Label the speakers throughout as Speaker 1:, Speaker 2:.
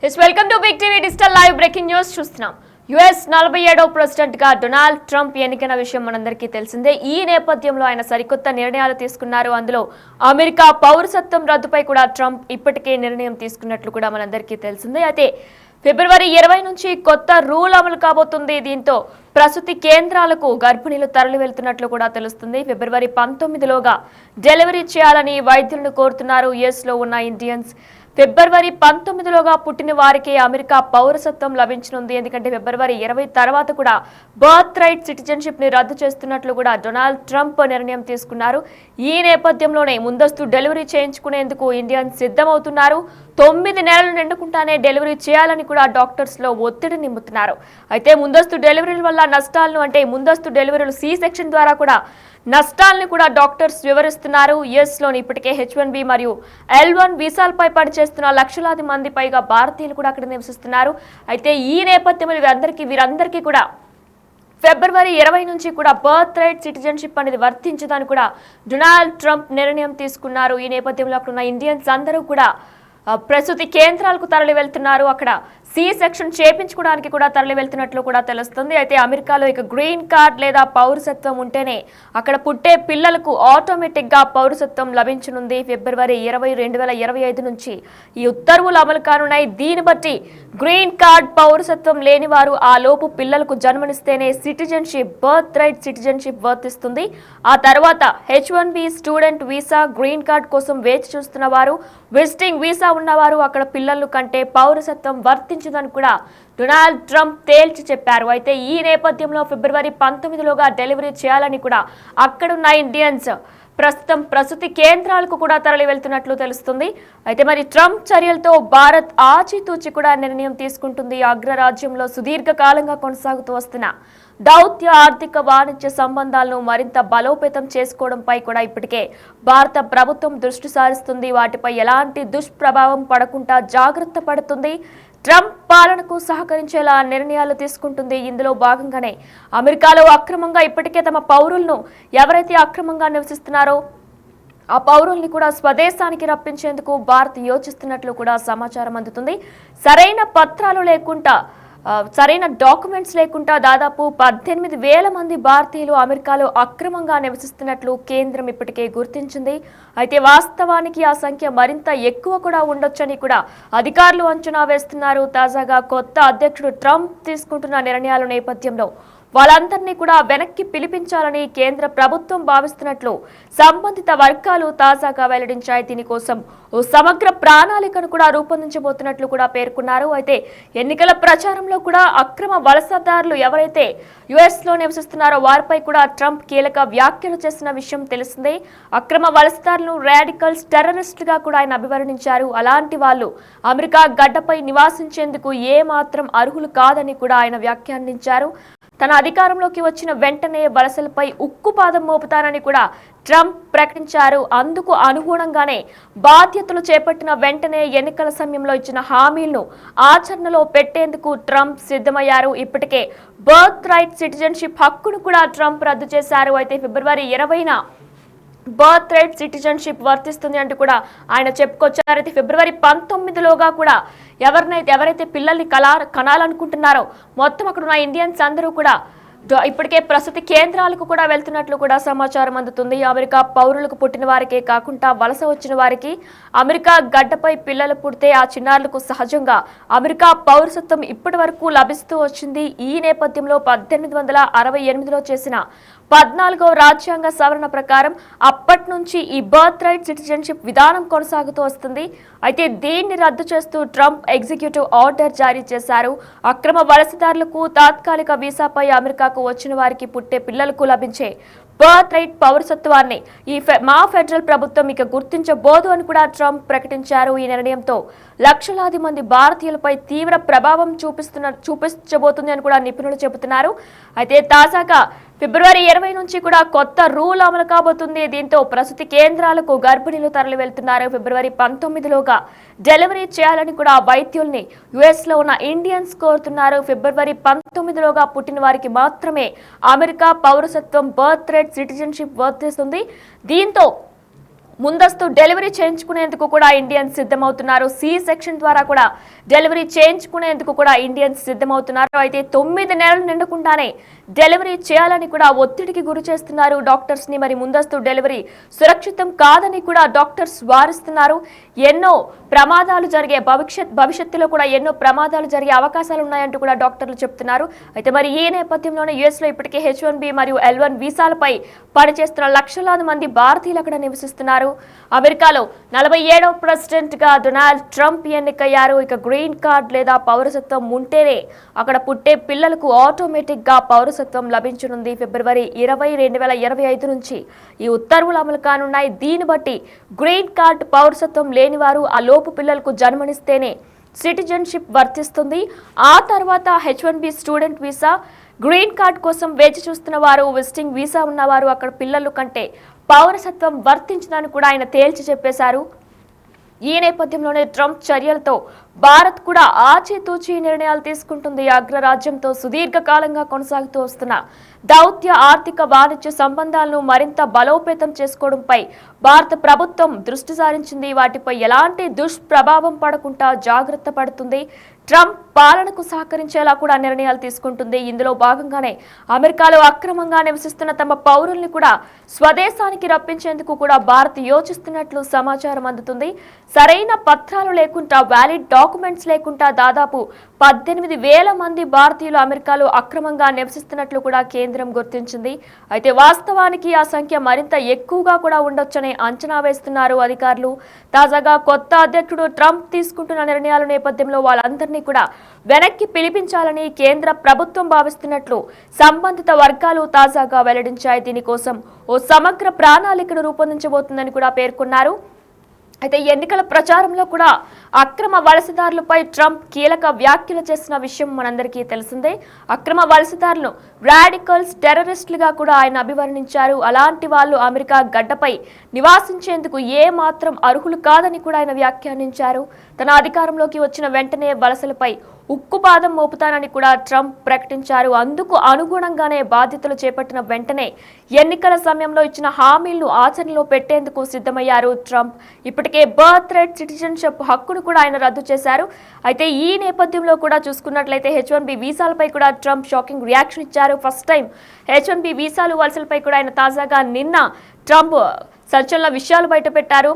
Speaker 1: Welcome to big TV digital live breaking news చూస్తున్నాం. US 47వ president గా Donald Trump ఎన్నికైన విషయం మనందరికీ తెలిసిందే. ఈ నేపథ్యంలో ఆయన సరికొత్త నిర్ణయాలు తీసుకున్నారు. అందులో అమెరికా పౌరసత్వం రద్దుపై కూడా ట్రంప్ ఇప్పటికే నిర్ణయం తీసుకున్నట్లు కూడా మనందరికీ తెలిసిందే. అయితే ఫిబ్రవరి 20 నుంచి కొత్త రూల్ అమలు కాబోతుంది. దీంతో ప్రసూతి కేంద్రాలకు గర్భిణీలు తరలి వెళ్తున్నట్లు కూడా తెలుస్తుంది. ఫిబ్రవరి 19లోగా డెలివరీ చేయాలని వైద్యులను కోరుతున్నారు యుఎస్ లో ఉన్న ఇండియన్స్. ఫిబ్రవరి 19లోగా పుట్టిన వారికి అమెరికా పౌరసత్వం లభించనుంది. ఎందుకంటే ఫిబ్రవరి 20 తర్వాత కూడా బర్త్ రైట్ సిటిజన్షిప్ ని రద్దు చేస్తున్నట్లు కూడా డొనాల్డ్ ట్రంప్ నిర్ణయం తీసుకున్నారు. ఈ నేపథ్యంలోనే ముందస్తు డెలివరీ చేయించుకునేందుకు ఇండియన్స్ సిద్ధమవుతున్నారు. 9 నెలలు నిండుకుంటానే డెలివరీ చేయాలని కూడా డాక్టర్స్ లో ఒత్తిడి నింపుతున్నారు. అయితే ముందస్తు డెలివరీల వల్ల నష్టాలను, అంటే ముందస్తు డెలివరీలు సి సెక్షన్ ద్వారా కూడా నష్టాలను కూడా డాక్టర్స్ వివరిస్తున్నారు. యుఎస్ లోని ఇప్పటికే H1B మరియు L1 వీసాలపై పనిచేస్తున్న లక్షలాది మంది పైగా భారతీయులు కూడా అక్కడ నివసిస్తున్నారు. అయితే ఈ నేపథ్యంలో వీరందరికీ కూడా ఫిబ్రవరి 20 నుంచి కూడా బర్త్ రైట్ సిటిజన్షిప్ అనేది వర్తించదని కూడా డొనాల్డ్ ట్రంప్ నిర్ణయం తీసుకున్నారు. ఈ నేపథ్యంలో అక్కడ ఉన్న ఇండియన్స్ అందరూ కూడా ప్రసూతి కేంద్రాలకు తరలి వెళ్తున్నారు. అక్కడ సి సెక్షన్ చేపించుకోవడానికి కూడా తరలి వెళ్తున్నట్లు కూడా తెలుస్తుంది. అయితే అమెరికాలో ఇక గ్రీన్ కార్డ్ లేదా పౌరసత్వం ఉంటేనే అక్కడ పుట్టే పిల్లలకు ఆటోమేటిక్ గా పౌరసత్వం లభించనుంది. ఫిబ్రవరి 20, 2025 నుంచి ఈ ఉత్తర్వులు అమలు కానున్నాయి. దీన్ని బట్టి గ్రీన్ కార్డ్ పౌరసత్వం లేని వారు ఆ లోపు పిల్లలకు జన్మనిస్తేనే సిటిజన్షిప్, బర్త్ రైట్ సిటిజన్షిప్ వర్తిస్తుంది. ఆ తర్వాత H1B student visa, green card కోసం వేచి చూస్తున్న వారు, విజిటింగ్ వీసా ఉన్నవారు అక్కడ పిల్లలు కంటే పౌరసత్వం వర్తించదని కూడా డొనాల్డ్ ట్రంప్ తేల్చి చెప్పారు. అయితే ఈ నేపథ్యంలో ఫిబ్రవరి 19లోగా డెలివరీ చేయాలని కూడా అక్కడున్న ఇండియన్స్ ప్రస్తుతం ప్రసూతి కేంద్రాలకు కూడా తరలి వెళ్తున్నట్లు తెలుస్తుంది. అయితే మరి ట్రంప్ చర్యలతో భారత్ ఆచితూచి కూడా నిర్ణయం తీసుకుంటుంది. అగ్రరాజ్యంలో సుదీర్ఘకాలంగా కొనసాగుతూ వస్తున్న దౌత్య, ఆర్థిక, వాణిజ్య సంబంధాలను మరింత బలోపేతం చేసుకోవడంపై కూడా ఇప్పటికే భారత ప్రభుత్వం దృష్టి సారిస్తుంది. వాటిపై ఎలాంటి దుష్ప్రభావం పడకుండా జాగ్రత్త పడుతుంది. ట్రంప్ పాలనకు సహకరించేలా నిర్ణయాలు తీసుకుంటుంది. ఇందులో భాగంగానే అమెరికాలో అక్రమంగా ఇప్పటికే తమ పౌరులను ఎవరైతే అక్రమంగా నివసిస్తున్నారో ఆ పౌరుల్ని కూడా స్వదేశానికి రప్పించేందుకు భారత్ యోచిస్తున్నట్లు కూడా సమాచారం అందుతుంది. సరైన పత్రాలు లేకుండా, సరైన డాక్యుమెంట్స్ లేకుండా దాదాపు 18,000 మంది భారతీయులు అమెరికాలో అక్రమంగా నివసిస్తున్నట్లు కేంద్రం ఇప్పటికే గుర్తించింది. అయితే వాస్తవానికి ఆ సంఖ్య మరింత ఎక్కువ కూడా ఉండొచ్చని కూడా అధికారులు అంచనా వేస్తున్నారు. తాజాగా కొత్త అధ్యక్షుడు ట్రంప్ తీసుకుంటున్న నిర్ణయాల నేపథ్యంలో వాళ్ళందరినీ కూడా వెనక్కి పిలిపించాలని కేంద్ర ప్రభుత్వం భావిస్తున్నట్లు సంబంధిత వర్గాలు తాజాగా వెల్లడించాయి. దీనికోసం ఓ సమగ్ర ప్రణాళికను కూడా రూపొందించబోతున్నట్లు కూడా పేర్కొన్నారు. అయితే ఎన్నికల ప్రచారంలో కూడా అక్రమ వలసదారులు ఎవరైతే యుఎస్ లో నివసిస్తున్నారో వారిపై కూడా ట్రంప్ కీలక వ్యాఖ్యలు చేసిన విషయం తెలిసిందే. అక్రమ వలసదారులను రాడికల్స్, టెర్రరిస్టులుగా కూడా ఆయన అభివర్ణించారు. అలాంటి వాళ్ళు అమెరికా గడ్డపై నివాసించేందుకు ఏ మాత్రం అర్హులు కాదని కూడా ఆయన వ్యాఖ్యానించారు. తన అధికారంలోకి వచ్చిన వెంటనే వలసలపై ఉక్కుపాదం మోపుతానని కూడా ట్రంప్ ప్రకటించారు. అందుకు అనుగుణంగానే బాధ్యతలు చేపట్టిన వెంటనే ఎన్నికల సమయంలో ఇచ్చిన హామీలను ఆచరణలో పెట్టేందుకు ట్రంప్ సిద్ధమయ్యారు. ఇప్పటికే బర్త్ రైట్ సిటిజన్షిప్ హక్కును కూడా ట్రంప్ రద్దు చేశారు. అయితే ఫిబ్రవరి 20న బర్త్ రైట్ సిటిజన్షిప్ వర్తిస్తుంది అంటూ కూడా ఆయన చెప్పుకొచ్చారు. అయితే ఫిబ్రవరి 19లోగా కూడా ఎవరైతే పిల్లల్ని కనాలనుకుంటున్నారో మొత్తం అక్కడ ఉన్న ఇండియన్స్ అందరూ కూడా ఇప్పటికే ప్రసూతి కేంద్రాలకు కూడా వెళ్తున్నట్లు కూడా సమాచారం అందుతుంది. అమెరికా పౌరులకు పుట్టిన వారికే కాకుండా వలస వచ్చిన వారికి అమెరికా గడ్డపై పిల్లలు పుడితే ఆ చిన్నారులకు సహజంగా అమెరికా పౌరసత్వం ఇప్పటి వరకు లభిస్తూ వచ్చింది. ఈ నేపథ్యంలో 1868లో చేసిన 14వ రాజ్యాంగ సవరణ ప్రకారం అప్పటి నుంచి ఈ బర్త్ రైట్ సిటిజన్షిప్ విధానం కొనసాగుతూ వస్తుంది. అయితే దీన్ని రద్దు చేస్తూ ట్రంప్ ఎగ్జిక్యూటివ్ ఆర్డర్ జారీ చేశారు. అక్రమ వలసదారులకు తాత్కాలిక వీసాపై అమెరికాకు వచ్చిన వారికి పుట్టే పిల్లలకు లభించే బర్త్ రైట్ పౌరసత్వాన్ని మా ఫెడరల్ ప్రభుత్వం ఇక గుర్తించబోదు అని కూడా ట్రంప్ ప్రకటించారు. ఈ నిర్ణయంతో లక్షలాది మంది భారతీయులపై తీవ్ర ప్రభావం చూపించబోతుంది అని కూడా నిపుణులు చెబుతున్నారు. అయితే తాజాగా ఫిబ్రవరి 20 నుంచి కూడా కొత్త రూల్ అమలు కాబోతుంది. దీంతో ప్రసూతి కేంద్రాలకు గర్భిణీలు తరలి వెళ్తున్నారు. ఫిబ్రవరి 19లోగా డెలివరీ చేయాలని కూడా వైద్యుల్ని యుఎస్ లో ఉన్న ఇండియన్స్ కోరుతున్నారు. ఫిబ్రవరి 19లోగా పుట్టిన వారికి మాత్రమే అమెరికా పౌరసత్వం, బర్త్ రైట్ సిటిజన్షిప్ వర్తిస్తుంది. దీంతో ముందస్తు డెలివరీ చేయించుకునేందుకు కూడా ఇండియన్స్ సిద్ధమవుతున్నారు. సి సెక్షన్ ద్వారా కూడా డెలివరీ చేయించుకునేందుకు కూడా ఇండియన్స్ సిద్ధమవుతున్నారు. అయితే 9 నెలలు నిండకుండానే డెలివరీ చేయాలని కూడా ఒత్తిడికి గురి చేస్తున్నారు డాక్టర్స్ ని. మరి ముందస్తు డెలివరీ సురక్షితం కాదని కూడా డాక్టర్స్ వారిస్తున్నారు. ఎన్నో ప్రమాదాలు జరిగే భవిష్యత్తులో కూడా ఎన్నో ప్రమాదాలు జరిగే అవకాశాలు ఉన్నాయంటూ కూడా డాక్టర్లు చెప్తున్నారు. అయితే మరి ఈ నేపథ్యంలోనే యుఎస్ లో ఇప్పటికే H1B మరియు L1 వీసాలపై పనిచేస్తున్న లక్షలాది మంది భారతీయులు అక్కడ నివసిస్తున్నారు. అమెరికాలో 47వ ప్రెసిడెంట్ గా డొనాల్డ్ ట్రంప్ ఎన్నికయ్యారు. ఇక గ్రీన్ కార్డ్ లేదా పౌరసత్వం ఉంటేనే అక్కడ పుట్టే పిల్లలకు ఆటోమేటిక్ గా పౌరసత్వం లభించనుంది. ఫిబ్రవరి 20, 2025 నుంచి ఈ ఉత్తర్వులు అమలు కానున్నాయి. దీన్ని బట్టి గ్రీన్ కార్డ్ పౌరసత్వం లేని వారు ఆ లోపు పిల్లలకు జన్మనిస్తేనే సిటిజన్షిప్ వర్తిస్తుంది. ఆ తర్వాత H1B student visa, green card కోసం వేచి చూస్తున్న వారు, విజిటింగ్ వీసా ఉన్నవారు అక్కడ పిల్లలు కంటే పౌరసత్వం వర్తించదని కూడా ఆయన తేల్చి చెప్పేశారు. ఈ నేపథ్యంలోనే ట్రంప్ చర్యలతో భారత్ కూడా ఆచితూచి నిర్ణయాలు తీసుకుంటుంది. అగ్రరాజ్యంతో సుదీర్ఘకాలంగా కొనసాగుతూ వస్తున్న దౌత్య, ఆర్థిక, వాణిజ్య సంబంధాలను మరింత బలోపేతం చేసుకోవడంపై భారత ప్రభుత్వం దృష్టి సారించింది. వాటిపై ఎలాంటి దుష్ప్రభావం పడకుండా జాగ్రత్త పడుతుంది. ట్రంప్ పాలనకు సహకరించేలా కూడా నిర్ణయాలు తీసుకుంటుంది. ఇందులో భాగంగానే అమెరికాలో అక్రమంగా నివసిస్తున్న తమ పౌరుల్ని కూడా స్వదేశానికి రప్పించేందుకు కూడా భారత్ యోచిస్తున్నట్లు సమాచారం అందుతుంది. సరైన పత్రాలు లేకుండా, వ్యాలిడ్ డాక్యుమెంట్స్ లేకుండా దాదాపు 18,000 మంది భారతీయులు అమెరికాలో అక్రమంగా నివసిస్తున్నట్లు కూడా కేంద్రం గుర్తించింది. అయితే వాస్తవానికి ఆ సంఖ్య మరింత ఎక్కువగా కూడా ఉండొచ్చని అంచనా వేస్తున్నారు అధికారులు. తాజాగా కొత్త అధ్యక్షుడు ట్రంప్ తీసుకుంటున్న నిర్ణయాల నేపథ్యంలో వాళ్ళందరినీ కూడా వెనక్కి పిలిపించాలని కేంద్ర ప్రభుత్వం భావిస్తున్నట్లు సంబంధిత వర్గాలు తాజాగా వెల్లడించాయి. దీనికోసం ఓ సమగ్ర ప్రణాళికను రూపొందించబోతుందని కూడా పేర్కొన్నారు. అయితే ఎన్నికల ప్రచారంలో కూడా అక్రమ వలసదారులపై ట్రంప్ కీలక వ్యాఖ్యలు చేసిన విషయం మనందరికీ తెలిసిందే. అక్రమ వలసదారులను రాడికల్స్, టెర్రరిస్టులుగా కూడా ఆయన అభివర్ణించారు. అలాంటి వాళ్ళు అమెరికా గడ్డపై నివాసించేందుకు ఏ మాత్రం అర్హులు కాదని కూడా ఆయన వ్యాఖ్యానించారు. తన అధికారంలోకి వచ్చిన వెంటనే వలసలపై ఉక్కుపాదం మోపుతానని కూడా ట్రంప్ ప్రకటించారు. అందుకు అనుగుణంగానే బాధ్యతలు చేపట్టిన వెంటనే ఎన్నికల సమయంలో ఇచ్చిన హామీలను ఆచరణలో పెట్టేందుకు సిద్ధమయ్యారు ట్రంప్. ఇప్పటికే బర్త్ రైట్ సిటిజన్షిప్ హక్కును కూడా ఆయన రద్దు చేశారు. అయితే ఈ నేపథ్యంలో కూడా చూసుకున్నట్లయితే H1B వీసాలపై కూడా ట్రంప్ షాకింగ్ రియాక్షన్ ఇచ్చారు. ఫస్ట్ టైం H1B వీసాలు వలసలపై కూడా ఆయన తాజాగా నిన్న ట్రంప్ సంచలన విషయాలు బయటపెట్టారు.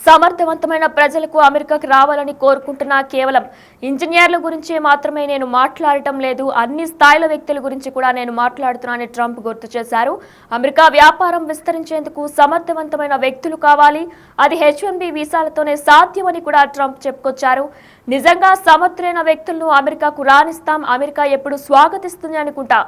Speaker 1: సమర్థవంతమైన ప్రజలకు అమెరికాకు రావాలని కోరుకుంటున్నా, కేవలం ఇంజనీర్ల గురించే మాత్రమే నేను మాట్లాడటం లేదు, అన్ని స్థాయిల వ్యక్తుల గురించి కూడా నేను మాట్లాడుతున్నానని ట్రంప్ గుర్తు చేశారు. అమెరికా వ్యాపారం విస్తరించేందుకు సమర్థవంతమైన వ్యక్తులు కావాలి, అది H1B వీసాలతోనే సాధ్యమని కూడా ట్రంప్ చెప్పుకొచ్చారు. నిజంగా సమర్థులైన వ్యక్తులను అమెరికాకు రాణిస్తాం, అమెరికా ఎప్పుడు స్వాగతిస్తుంది అనుకుంటా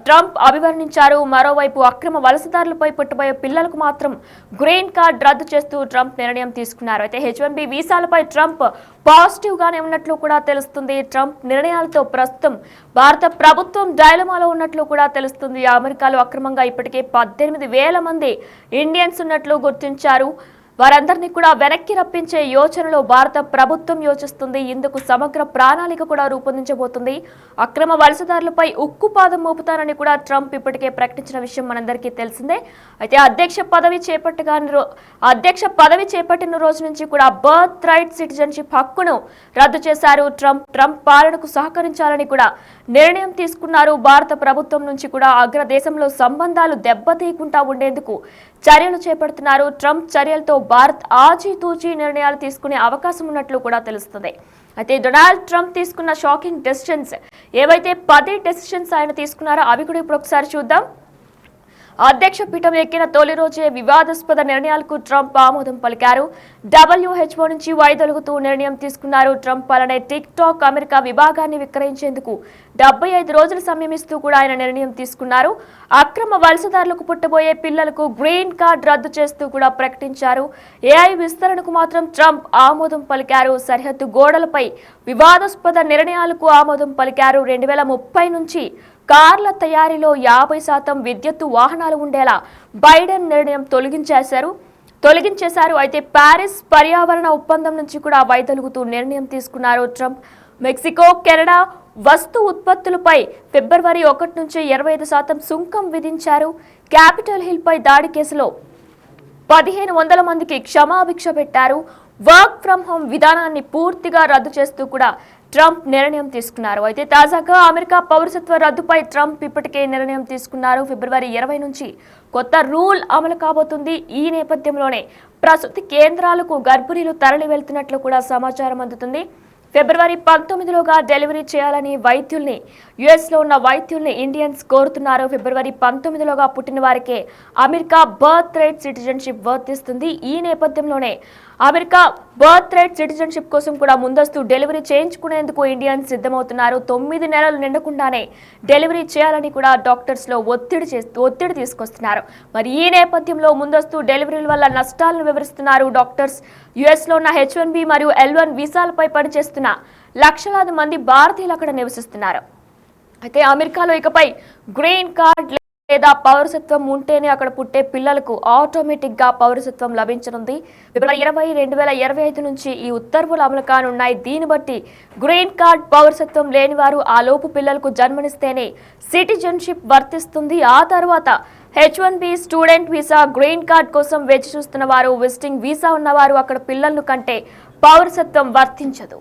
Speaker 1: ట్రంప్ అభివర్ణించారు. మరోవైపు అక్రమ వలసదారులపై పుట్టబోయే పిల్లలకు మాత్రం గ్రీన్ కార్డ్ రద్దు చేస్తూ ట్రంప్ నిర్ణయం తీసుకున్నారు. అయితే H1B వీసాలపై ట్రంప్ పాజిటివ్ గానే ఉన్నట్లు కూడా తెలుస్తుంది. ట్రంప్ నిర్ణయాలతో ప్రస్తుతం భారత ప్రభుత్వం డైలమాలో ఉన్నట్లు కూడా తెలుస్తుంది. అమెరికాలో అక్రమంగా ఇప్పటికే 18,000 మంది ఇండియన్స్ ఉన్నట్లు గుర్తించారు. వారందరినీ కూడా వెనక్కి రప్పించే యోచనలో భారత ప్రభుత్వం యోచిస్తుంది. ఇందుకు సమగ్ర ప్రణాళిక కూడా రూపొందించబోతుంది. అక్రమ వలసదారులపై ఉక్కుపాదం మోపుతారని కూడా ట్రంప్ ఇప్పటికే ప్రకటించిన విషయం మనందరికీ తెలిసిందే. అయితే అధ్యక్ష పదవి చేపట్టిన రోజు నుంచి కూడా బర్త్ రైట్ సిటిజన్షిప్ హక్కును రద్దు చేశారు ట్రంప్ పాలనకు సహకరించాలని కూడా నిర్ణయం తీసుకున్నారు. భారత ప్రభుత్వం నుంచి కూడా అగ్రదేశంలో సంబంధాలు దెబ్బతీయకుండా ఉండేందుకు చర్యలు చేపడుతున్నారు. ట్రంప్ చర్యలతో భారత్ ఆచితూచి నిర్ణయాలు తీసుకునే అవకాశం ఉన్నట్లు కూడా తెలుస్తుంది. అయితే డొనాల్డ్ ట్రంప్ తీసుకున్న షాకింగ్ డెసిషన్స్ ఏవైతే 10 డెసిషన్స్ ఆయన తీసుకున్నారో అవి కూడా ఇప్పుడు ఒకసారి చూద్దాం. అధ్యక్ష పీఠం ఎక్కిన తొలి రోజే వివాదాస్పద నిర్ణయాలకు ట్రంప్ ఆమోదం పలికారు. WHO నుంచి వైదొలుగుతూ నిర్ణయం తీసుకున్నారు. ట్రంప్ అలానే టిక్ టాక్ అమెరికా విభాగాన్ని విక్రయించేందుకు 75 రోజులు సమయం ఇస్తూ కూడా ఆయన నిర్ణయం తీసుకున్నారు. అక్రమ వలసదారులకు పుట్టబోయే పిల్లలకు గ్రీన్ కార్డ్ రద్దు చేస్తూ కూడా ప్రకటించారు. AI విస్తరణకు మాత్రం ట్రంప్ ఆమోదం పలికారు. సరిహద్దు గోడలపై వివాదాస్పద నిర్ణయాలకు ఆమోదం పలికారు. 2030 నుంచి కార్ల తయారీలో 50% విద్యుత్తు వాహనాలు ఉండేలా బైడెన్ నిర్ణయం తొలగించేశారు. అయితే ప్యారిస్ పర్యావరణ ఒప్పందం నుంచి కూడా వైదొలుగుతూ నిర్ణయం తీసుకున్నారు ట్రంప్. మెక్సికో, కెనడా వస్తు ఉత్పత్తులపై ఫిబ్రవరి 1 నుంచి 25% సుంకం విధించారు. క్యాపిటల్ హిల్ పై దాడి కేసులో 1500 మందికి క్షమాభిక్ష పెట్టారు. వర్క్ ఫ్రం హోమ్ విధానాన్ని పూర్తిగా రద్దు చేస్తూ కూడా ట్రంప్ నిర్ణయం తీసుకున్నారు. అయితే తాజాగా అమెరికా పౌరసత్వ రద్దుపై ట్రంప్ ఇప్పటికే నిర్ణయం తీసుకున్నారు. ఫిబ్రవరి 20 నుంచి కొత్త రూల్ అమలు కాబోతుంది. ఈ నేపథ్యంలోనే ప్రసూతి కేంద్రాలకు గర్భిణీలు తరలి వెళ్తున్నట్లు కూడా సమాచారం అందుతుంది. ఫిబ్రవరి 19లోగా డెలివరీ చేయాలని యుఎస్లో ఉన్న వైద్యుల్ని ఇండియన్స్ కోరుతున్నారు. ఫిబ్రవరి 19లోగా పుట్టిన వారికే అమెరికా బర్త్ రైట్ సిటిజన్షిప్ వర్తిస్తుంది. ఈ నేపథ్యంలోనే అమెరికా బర్త్ రైట్ సిటిజన్షిప్ కోసం కూడా ముందస్తు డెలివరీ చేయించుకునేందుకు ఇండియన్స్ సిద్ధమవుతున్నారు. 9 నెలలు నిండకుండానే డెలివరీ చేయాలని కూడా డాక్టర్స్లో ఒత్తిడి తీసుకొస్తున్నారు. మరి ఈ నేపథ్యంలో ముందస్తు డెలివరీల వల్ల నష్టాలను వివరిస్తున్నారు డాక్టర్స్. యుఎస్లో ఉన్న H1B మరియు L1 వీసాలపై పనిచేస్తున్న లక్షలాది మంది భారతీయులు అక్కడ నివసిస్తున్నారు. అయితే అమెరికాలో ఇకపై గ్రీన్ కార్డ్ లేదా పౌరసత్వం ఉంటేనే అక్కడ పుట్టే పిల్లలకు ఆటోమేటిక్ గా పౌరసత్వం లభించనుంది. ఫిబ్రవరి 20, 2025 నుంచి ఈ ఉత్తర్వులు అమలు కానున్నాయి. దీన్ని బట్టి గ్రీన్ కార్డ్ పౌరసత్వం లేని వారు ఆ లోపు పిల్లలకు జన్మనిస్తేనే సిటిజన్షిప్ వర్తిస్తుంది. ఆ తర్వాత H1B student visa, green card కోసం వేచి చూస్తున్న వారు, విజిటింగ్ వీసా ఉన్నవారు అక్కడ పిల్లలను కంటే పౌరసత్వం వర్తించదు.